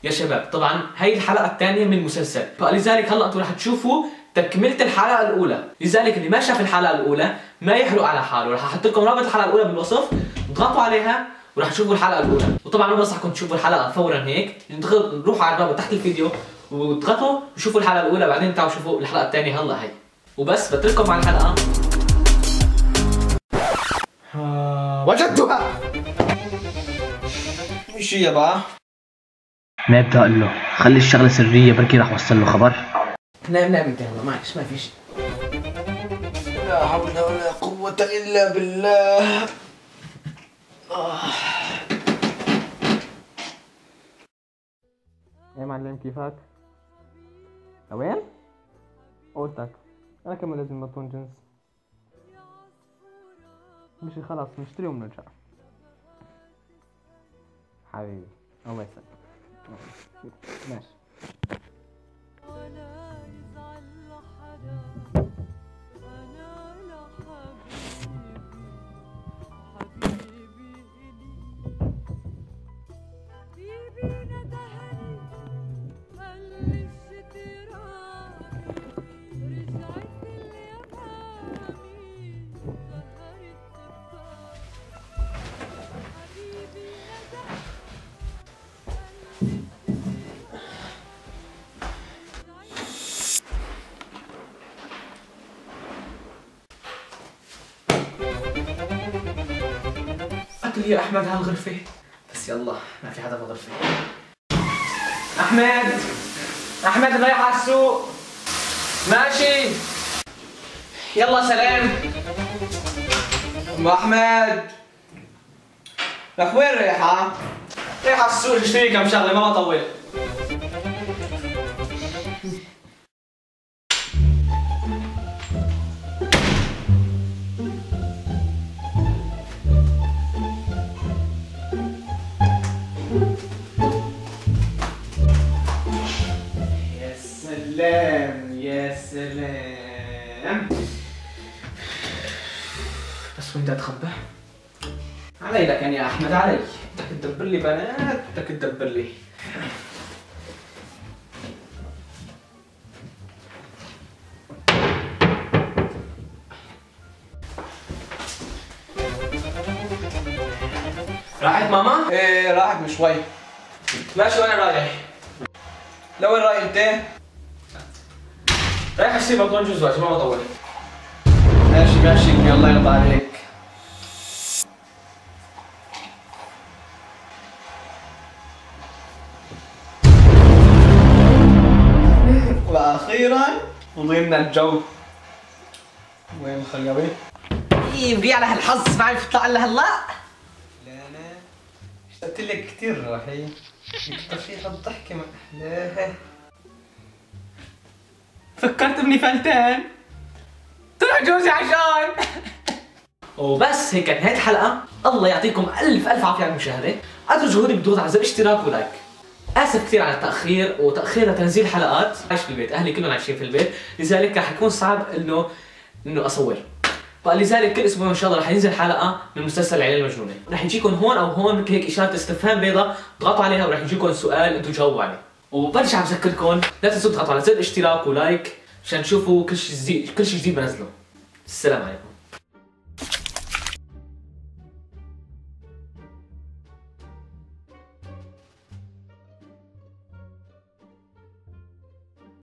يا شباب طبعا هي الحلقة الثانية من المسلسل، فلذلك هلا انتم رح تشوفوا تكملة الحلقة الأولى، لذلك اللي ما شاف الحلقة الأولى ما يحرق على حاله، رح احط لكم رابط الحلقة الأولى بالوصف، اضغطوا عليها ورح تشوفوا الحلقة الأولى، وطبعا ما بنصحكم تشوفوا الحلقة فورا هيك، روحوا على الرابط تحت الفيديو واضغطوا وشوفوا الحلقة الأولى بعدين تعالوا شوفوا الحلقة الثانية هلا هي. وبس بترككم على الحلقة. وجدتها. ايش هي بقى؟ ما بدي اقول له خلي الشغله سريه بركي رح اوصل له خبر. نام انت يلا معلش ما في شيء. لا حول ولا قوة الا بالله. يا معلم كيفك؟ وين؟ قلتك انا كمان لازم بطون جنس. مش خلاص نشتري ونرجع. حبيبي الله يسلمك. ماشي. يا احمد هالغرفة بس يلا ما في حدا بالغرفة. احمد رايح على السوق ماشي يلا سلام. ام احمد لك وين رايحة؟ رايح على السوق اشتري كم شغلة ما بطول. يا سلام بس وين بدي اتخبى؟ علي لك يا احمد علي، بدك تدبر لي بنات بدك تدبر لي. راحت ماما؟ ايه راحت من شوي. ماشي وانا رايح. لوين رايح انت؟ رايح اشتري بنطلون جوز واجي ما بطول. ماشي الله يرضى عليك. واخيرا وضينا الجو. وين الخيابي؟ يبقي على هالحظ ما عرفت يطلع الا هلا. لا انا اشتقت لك كثير روحي. كثر فيها الضحكة ما احلاها. فكرت ابني فلتان طلع جوزي عشان. وبس هيك كانت نهاية الحلقة. الله يعطيكم ألف عافية على المشاهدة. قدروا جهودي بضغط على زر اشتراك ولايك. آسف كثير على التأخير وتأخير لتنزيل حلقات. عايش في البيت، أهلي كلهم عايشين في البيت، لذلك رح يكون صعب إنه أصور. فلذلك كل أسبوع إن شاء الله رح ينزل حلقة من مسلسل العيلة المجنونة. رح يجيكم هون أو هون مثل هيك إشارة استفهام بيضاء، اضغطوا عليها ورح يجيكم سؤال أنتم تجاوبوا عليه. وبرجع بذكركم لا تنسوا تضغطوا على زر اشتراك ولايك عشان تشوفوا كل شيء جديد بنزله. السلام عليكم.